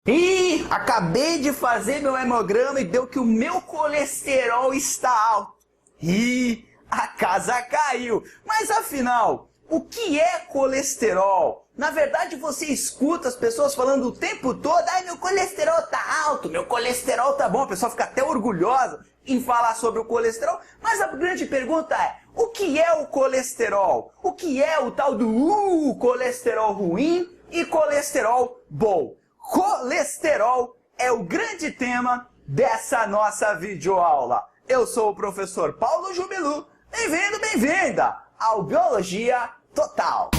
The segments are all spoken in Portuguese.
Ih, acabei de fazer meu hemograma e deu que o meu colesterol está alto. Ih, a casa caiu. Mas afinal, o que é colesterol? Na verdade, você escuta as pessoas falando o tempo todo: ai, meu colesterol tá alto, meu colesterol tá bom. A pessoa fica até orgulhosa em falar sobre o colesterol. Mas a grande pergunta é: o que é o colesterol? O que é o tal do colesterol ruim e colesterol bom? Colesterol é o grande tema dessa nossa videoaula. Eu sou o professor Paulo Jubilu. Bem-vindo, bem-vinda ao Biologia Total.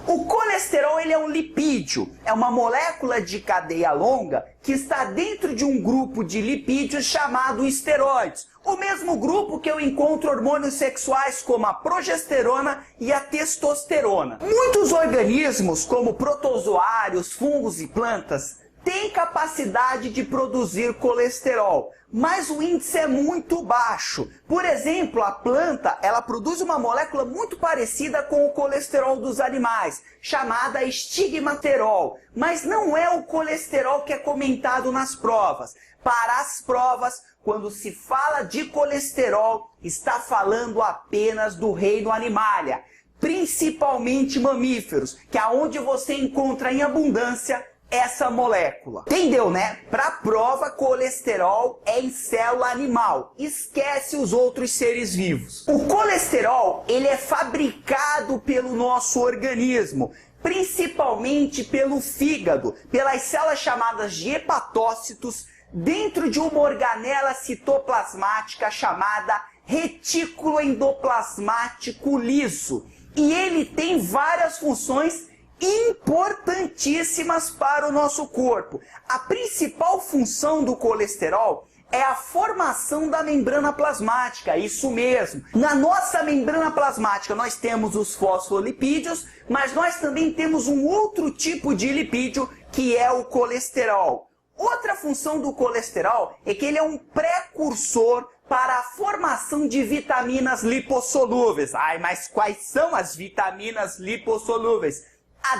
O colesterol ele é um lipídio, é uma molécula de cadeia longa que está dentro de um grupo de lipídios chamado esteroides, o mesmo grupo que eu encontro hormônios sexuais como a progesterona e a testosterona. Muitos organismos, como protozoários, fungos e plantas, têm capacidade de produzir colesterol, mas o índice é muito baixo. Por exemplo, a planta, ela produz uma molécula muito parecida com o colesterol dos animais, chamada estigmaterol, mas não é o colesterol que é comentado nas provas. Para as provas, quando se fala de colesterol, está falando apenas do reino animalia, principalmente mamíferos, que é onde você encontra em abundância essa molécula. Entendeu, né? Para a prova, colesterol é em célula animal. Esquece os outros seres vivos. O colesterol, ele é fabricado pelo nosso organismo, principalmente pelo fígado, pelas células chamadas de hepatócitos, dentro de uma organela citoplasmática chamada retículo endoplasmático liso. E ele tem várias funções importantíssimas para o nosso corpo. A principal função do colesterol é a formação da membrana plasmática, isso mesmo. Na nossa membrana plasmática nós temos os fosfolipídios, mas nós também temos um outro tipo de lipídio que é o colesterol. Outra função do colesterol é que ele é um precursor para a formação de vitaminas lipossolúveis. Ai, mas quais são as vitaminas lipossolúveis? A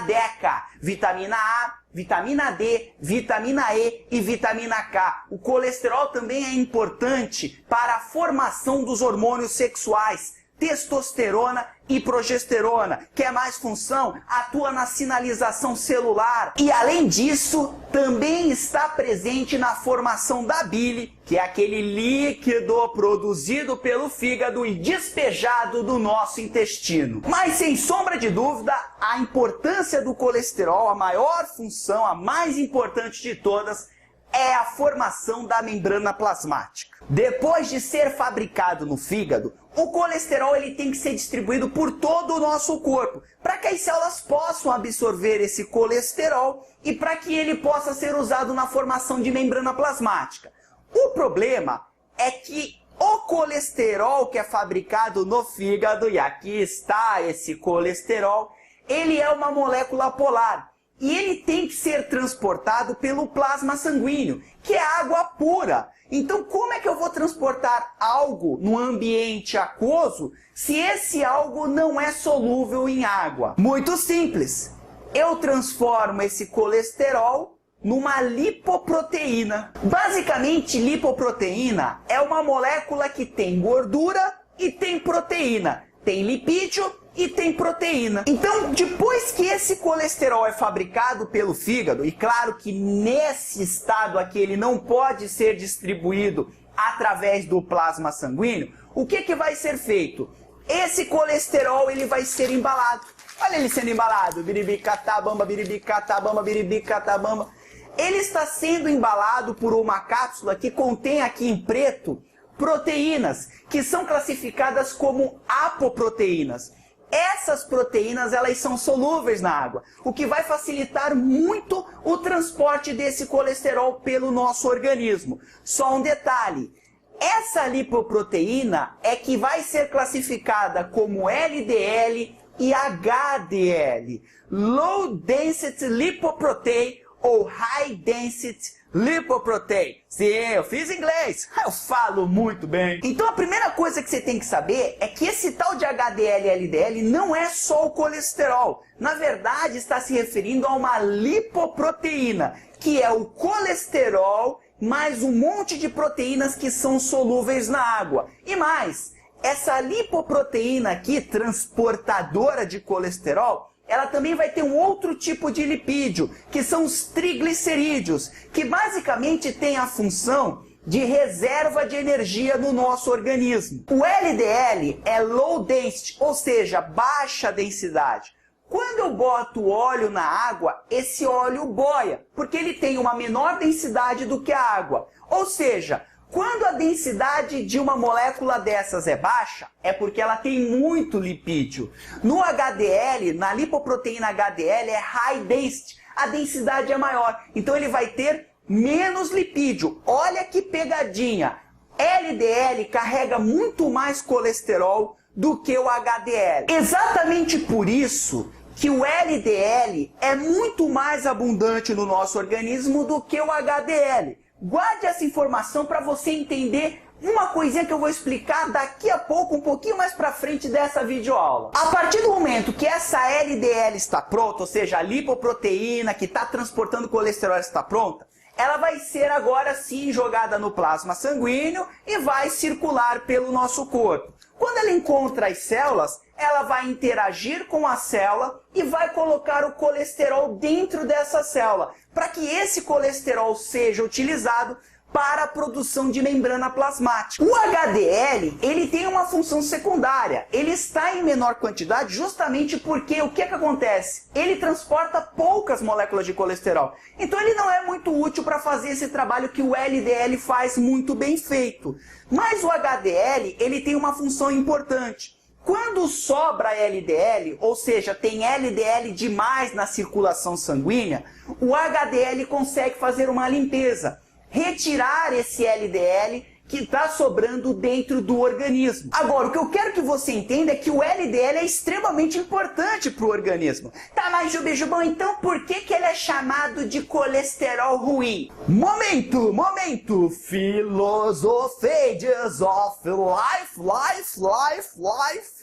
DECA, vitamina A, vitamina D, vitamina E e vitamina K. O colesterol também é importante para a formação dos hormônios sexuais, testosterona e progesterona. Quer mais função? Atua na sinalização celular. E além disso, também está presente na formação da bile, que é aquele líquido produzido pelo fígado e despejado do nosso intestino. Mas sem sombra de dúvida, a importância do colesterol, a maior função, a mais importante de todas, é a formação da membrana plasmática. Depois de ser fabricado no fígado, o colesterol ele tem que ser distribuído por todo o nosso corpo, para que as células possam absorver esse colesterol e para que ele possa ser usado na formação de membrana plasmática. O problema é que o colesterol que é fabricado no fígado, e aqui está esse colesterol, ele é uma molécula polar. E ele tem que ser transportado pelo plasma sanguíneo, que é água pura. Então, como é que eu vou transportar algo no ambiente aquoso se esse algo não é solúvel em água? Muito simples. Eu transformo esse colesterol numa lipoproteína. Basicamente, lipoproteína é uma molécula que tem gordura e tem proteína. Tem lipídio e tem proteína. Então, depois que esse colesterol é fabricado pelo fígado, e claro que nesse estado aqui ele não pode ser distribuído através do plasma sanguíneo, o que vai ser feito? Esse colesterol ele vai ser embalado. Olha ele sendo embalado. Biribicatabamba, biribicatabamba, biribicatabamba. Ele está sendo embalado por uma cápsula que contém aqui em preto proteínas, que são classificadas como apoproteínas. Essas proteínas elas são solúveis na água, o que vai facilitar muito o transporte desse colesterol pelo nosso organismo. Só um detalhe, essa lipoproteína é que vai ser classificada como LDL e HDL, Low Density Lipoprotein ou High Density Lipoprotein. Sim, eu fiz inglês. Eu falo muito bem. Então a primeira coisa que você tem que saber é que esse tal de HDL e LDL não é só o colesterol. Na verdade, está se referindo a uma lipoproteína, que é o colesterol mais um monte de proteínas que são solúveis na água. E mais, essa lipoproteína aqui, transportadora de colesterol, ela também vai ter um outro tipo de lipídio, que são os triglicerídeos, que basicamente tem a função de reserva de energia no nosso organismo. O LDL é low density, ou seja, baixa densidade. Quando eu boto óleo na água, esse óleo boia, porque ele tem uma menor densidade do que a água. Ou seja, quando a densidade de uma molécula dessas é baixa, é porque ela tem muito lipídio. No HDL, na lipoproteína HDL, é high density, a densidade é maior. Então ele vai ter menos lipídio. Olha que pegadinha! LDL carrega muito mais colesterol do que o HDL. Exatamente por isso que o LDL é muito mais abundante no nosso organismo do que o HDL. Guarde essa informação para você entender uma coisinha que eu vou explicar daqui a pouco, um pouquinho mais para frente dessa videoaula. A partir do momento que essa LDL está pronta, ou seja, a lipoproteína que está transportando colesterol está pronta, ela vai ser agora sim jogada no plasma sanguíneo e vai circular pelo nosso corpo. Quando ela encontra as células, ela vai interagir com a célula e vai colocar o colesterol dentro dessa célula, para que esse colesterol seja utilizado para a produção de membrana plasmática. O HDL, ele tem uma função secundária. Ele está em menor quantidade justamente porque o que acontece? Ele transporta poucas moléculas de colesterol. Então ele não é muito útil para fazer esse trabalho que o LDL faz muito bem feito. Mas o HDL, ele tem uma função importante. Quando sobra LDL, ou seja, tem LDL demais na circulação sanguínea, o HDL consegue fazer uma limpeza, retirar esse LDL que está sobrando dentro do organismo. Agora, o que eu quero que você entenda é que o LDL é extremamente importante para o organismo. Tá, mas Jubão, então por que ele é chamado de colesterol ruim? Momento! Philosophages of life.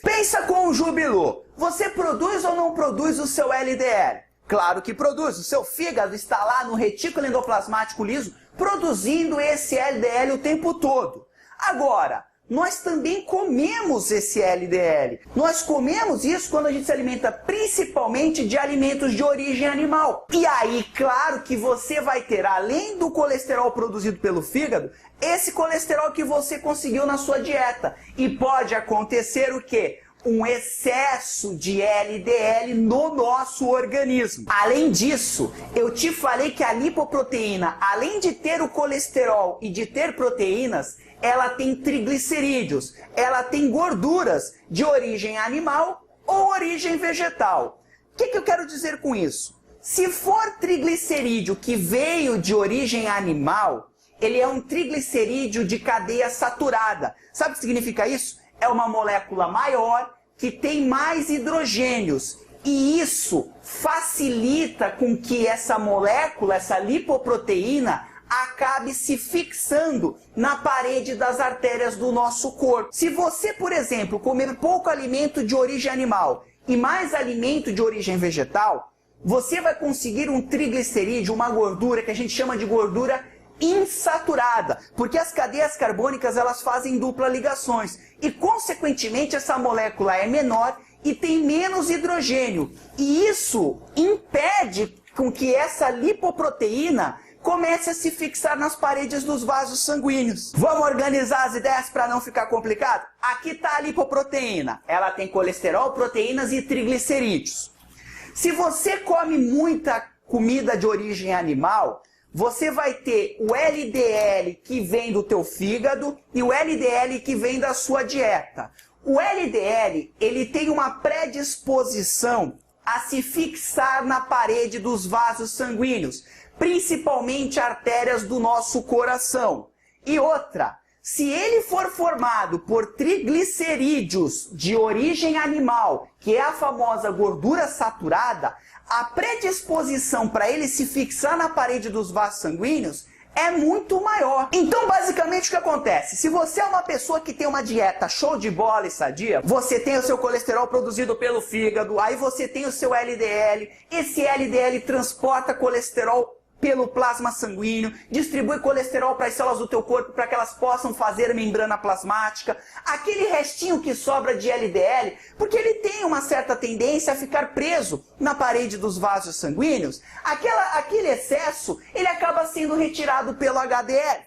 Pensa com o Júbilo. Você produz ou não produz o seu LDL? Claro que produz. O seu fígado está lá no retículo endoplasmático liso produzindo esse LDL o tempo todo. Agora, nós também comemos esse LDL. Nós comemos isso quando a gente se alimenta principalmente de alimentos de origem animal. E aí, claro que você vai ter, além do colesterol produzido pelo fígado, esse colesterol que você conseguiu na sua dieta. E pode acontecer o quê? Um excesso de LDL no nosso organismo. Além disso, eu te falei que a lipoproteína, além de ter o colesterol e de ter proteínas, ela tem triglicerídeos, ela tem gorduras de origem animal ou origem vegetal. O que eu quero dizer com isso? Se for triglicerídeo que veio de origem animal, ele é um triglicerídeo de cadeia saturada. Sabe o que significa isso? É uma molécula maior que tem mais hidrogênios. E isso facilita com que essa molécula, essa lipoproteína, acabe se fixando na parede das artérias do nosso corpo. Se você, por exemplo, comer pouco alimento de origem animal e mais alimento de origem vegetal, você vai conseguir um triglicerídeo, uma gordura que a gente chama de gordura insaturada, porque as cadeias carbônicas elas fazem dupla ligações e consequentemente essa molécula é menor e tem menos hidrogênio, e isso impede com que essa lipoproteína comece a se fixar nas paredes dos vasos sanguíneos. Vamos organizar as ideias para não ficar complicado? Aqui está a lipoproteína, ela tem colesterol, proteínas e triglicerídeos. Se você come muita comida de origem animal, você vai ter o LDL que vem do teu fígado e o LDL que vem da sua dieta. O LDL, ele tem uma predisposição a se fixar na parede dos vasos sanguíneos, principalmente artérias do nosso coração. E outra, se ele for formado por triglicerídeos de origem animal, que é a famosa gordura saturada, a predisposição para ele se fixar na parede dos vasos sanguíneos é muito maior. Então, basicamente, o que acontece? Se você é uma pessoa que tem uma dieta show de bola e sadia, você tem o seu colesterol produzido pelo fígado, aí você tem o seu LDL, esse LDL transporta colesterol pelo plasma sanguíneo, distribui colesterol para as células do teu corpo para que elas possam fazer membrana plasmática. Aquele restinho que sobra de LDL, porque ele tem uma certa tendência a ficar preso na parede dos vasos sanguíneos, aquele excesso, ele acaba sendo retirado pelo HDL.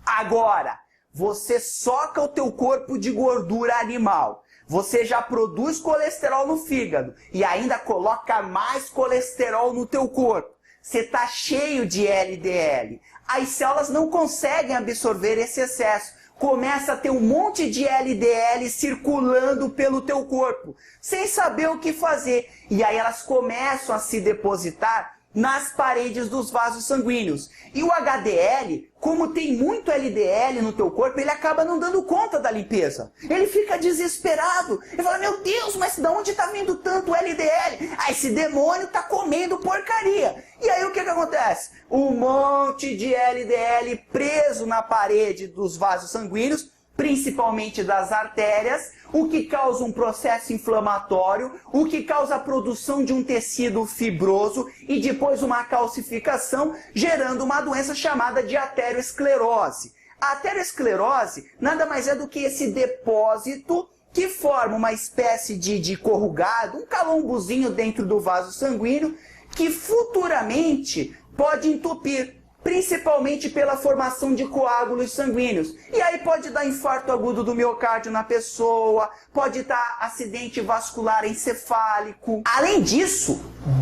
Agora, você soca o teu corpo de gordura animal. Você já produz colesterol no fígado e ainda coloca mais colesterol no teu corpo. Você está cheio de LDL. As células não conseguem absorver esse excesso. Começa a ter um monte de LDL circulando pelo teu corpo, sem saber o que fazer. E aí elas começam a se depositar nas paredes dos vasos sanguíneos. E o HDL, como tem muito LDL no teu corpo, ele acaba não dando conta da limpeza. Ele fica desesperado. Ele fala, meu Deus, mas de onde está vindo tanto LDL? Ah, esse demônio está comendo porcaria. E aí o que acontece? Um monte de LDL preso na parede dos vasos sanguíneos, principalmente das artérias, o que causa um processo inflamatório, o que causa a produção de um tecido fibroso e depois uma calcificação, gerando uma doença chamada de aterosclerose. A aterosclerose nada mais é do que esse depósito que forma uma espécie de corrugado, um calombozinho dentro do vaso sanguíneo, que futuramente pode entupir, principalmente pela formação de coágulos sanguíneos. E aí pode dar infarto agudo do miocárdio na pessoa, pode dar acidente vascular encefálico. Além disso,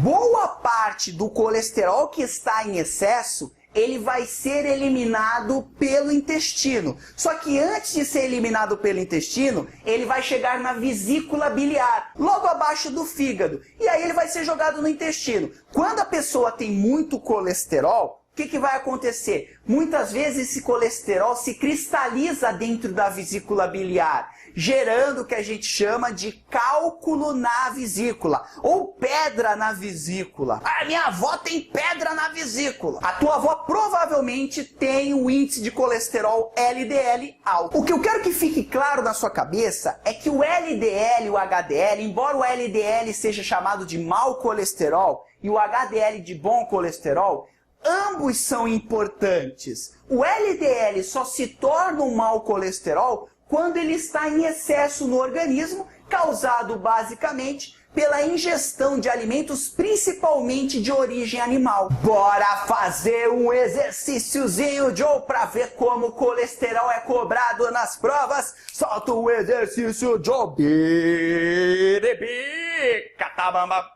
boa parte do colesterol que está em excesso, ele vai ser eliminado pelo intestino. Só que antes de ser eliminado pelo intestino, ele vai chegar na vesícula biliar, logo abaixo do fígado. E aí ele vai ser jogado no intestino. Quando a pessoa tem muito colesterol, o que vai acontecer? Muitas vezes esse colesterol se cristaliza dentro da vesícula biliar, gerando o que a gente chama de cálculo na vesícula, ou pedra na vesícula. Ah, minha avó tem pedra na vesícula. A tua avó provavelmente tem um índice de colesterol LDL alto. O que eu quero que fique claro na sua cabeça é que o LDL e o HDL, embora o LDL seja chamado de mau colesterol e o HDL de bom colesterol, ambos são importantes. O LDL só se torna um mau colesterol quando ele está em excesso no organismo, causado basicamente pela ingestão de alimentos principalmente de origem animal. Bora fazer um exercíciozinho, Joe, para ver como o colesterol é cobrado nas provas. Solta o exercício, Joe. Catabamba.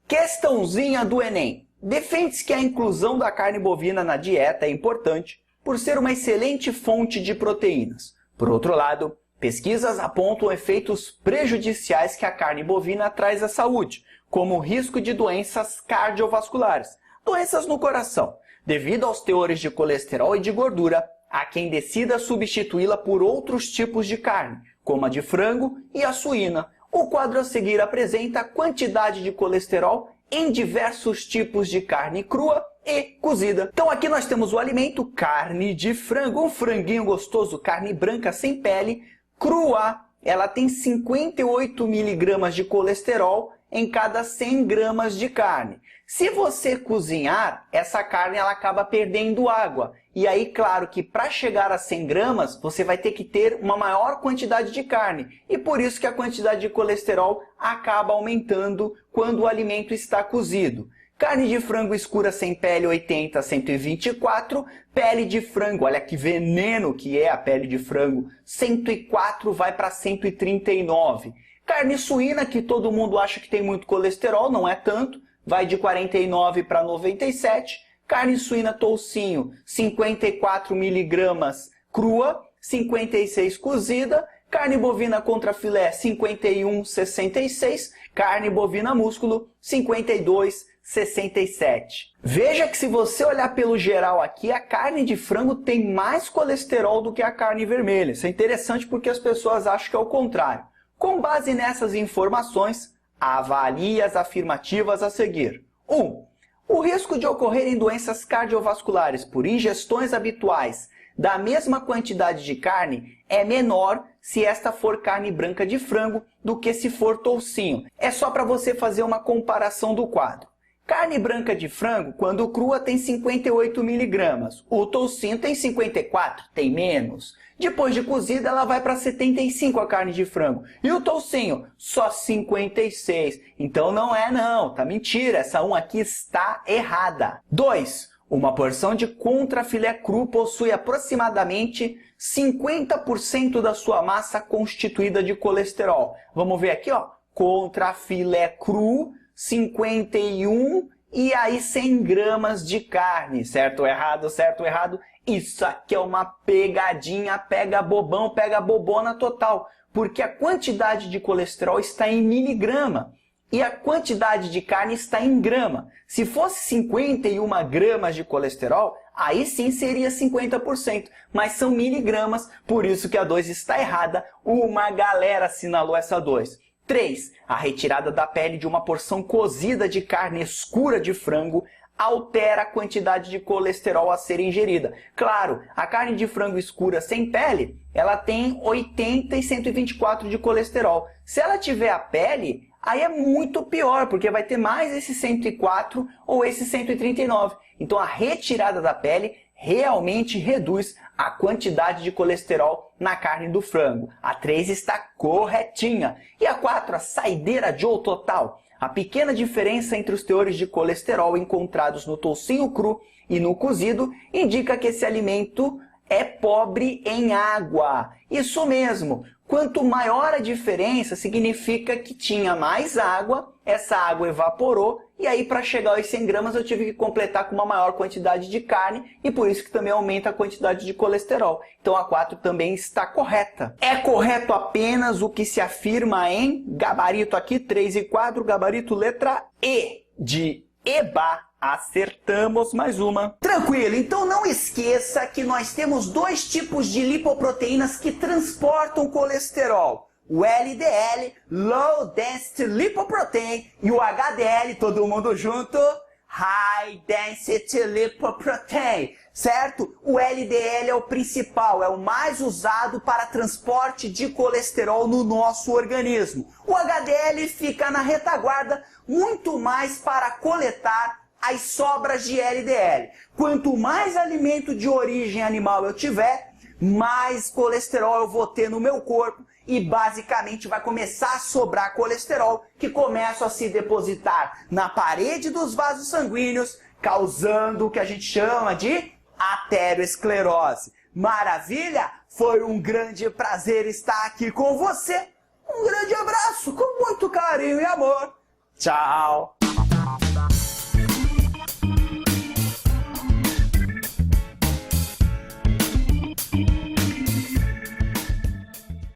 Questãozinha do Enem. Defende-se que a inclusão da carne bovina na dieta é importante por ser uma excelente fonte de proteínas. Por outro lado, pesquisas apontam efeitos prejudiciais que a carne bovina traz à saúde, como o risco de doenças cardiovasculares, doenças no coração, devido aos teores de colesterol e de gordura. Há quem decida substituí-la por outros tipos de carne, como a de frango e a suína. O quadro a seguir apresenta a quantidade de colesterol em diversos tipos de carne crua e cozida. Então aqui nós temos o alimento carne de frango, um franguinho gostoso, carne branca sem pele, crua. Ela tem 58 miligramas de colesterol em cada 100 gramas de carne. Se você cozinhar, essa carne ela acaba perdendo água. E aí, claro que para chegar a 100 gramas, você vai ter que ter uma maior quantidade de carne. E por isso que a quantidade de colesterol acaba aumentando quando o alimento está cozido. Carne de frango escura sem pele 80 a 124, pele de frango, olha que veneno que é a pele de frango, 104 vai para 139. Carne suína, que todo mundo acha que tem muito colesterol, não é tanto, vai de 49 para 97. Carne suína toucinho, 54 miligramas crua, 56 cozida. Carne bovina contra filé, 51,66. Carne bovina músculo, 52,67. Veja que se você olhar pelo geral aqui, a carne de frango tem mais colesterol do que a carne vermelha. Isso é interessante porque as pessoas acham que é o contrário. Com base nessas informações, avalie as afirmativas a seguir. 1. O risco de ocorrerem doenças cardiovasculares por ingestões habituais da mesma quantidade de carne é menor se esta for carne branca de frango do que se for toucinho. É só para você fazer uma comparação do quadro. Carne branca de frango, quando crua, tem 58 miligramas. O toucinho tem 54, tem menos. Depois de cozida, ela vai para 75 a carne de frango. E o toucinho? Só 56. Então não é não, tá mentira. Essa 1 aqui está errada. 2. Uma porção de contrafilé cru possui aproximadamente 50% da sua massa constituída de colesterol. Vamos ver aqui, ó. Contrafilé cru, 51 e aí 100 gramas de carne. Certo ou errado, certo ou errado? Isso aqui é uma pegadinha, pega bobão, pega bobona total. Porque a quantidade de colesterol está em miligrama e a quantidade de carne está em grama. Se fosse 51 gramas de colesterol, aí sim seria 50%. Mas são miligramas, por isso que a 2 está errada. Uma galera assinalou essa 2. 3. A retirada da pele de uma porção cozida de carne escura de frango altera a quantidade de colesterol a ser ingerida. Claro, a carne de frango escura sem pele, ela tem 80 e 124 de colesterol. Se ela tiver a pele, aí é muito pior, porque vai ter mais esse 104 ou esse 139. Então a retirada da pele realmente reduz a quantidade de colesterol na carne do frango. A 3 está corretinha. E a 4, a saideira Joe total. A pequena diferença entre os teores de colesterol encontrados no toucinho cru e no cozido indica que esse alimento é pobre em água. Isso mesmo. Quanto maior a diferença, significa que tinha mais água, essa água evaporou, e aí para chegar aos 100 gramas eu tive que completar com uma maior quantidade de carne, e por isso que também aumenta a quantidade de colesterol. Então a 4 também está correta. É correto apenas o que se afirma em gabarito aqui, 3 e 4, gabarito letra E, de Eba. Acertamos mais uma. Tranquilo, então não esqueça que nós temos 2 tipos de lipoproteínas que transportam colesterol. O LDL, Low Density Lipoprotein, e o HDL, todo mundo junto, High Density Lipoprotein, certo? O LDL é o principal, é o mais usado para transporte de colesterol no nosso organismo. O HDL fica na retaguarda, muito mais para coletar as sobras de LDL. Quanto mais alimento de origem animal eu tiver, mais colesterol eu vou ter no meu corpo e basicamente vai começar a sobrar colesterol que começa a se depositar na parede dos vasos sanguíneos, causando o que a gente chama de aterosclerose. Maravilha? Foi um grande prazer estar aqui com você. Um grande abraço com muito carinho e amor. Tchau!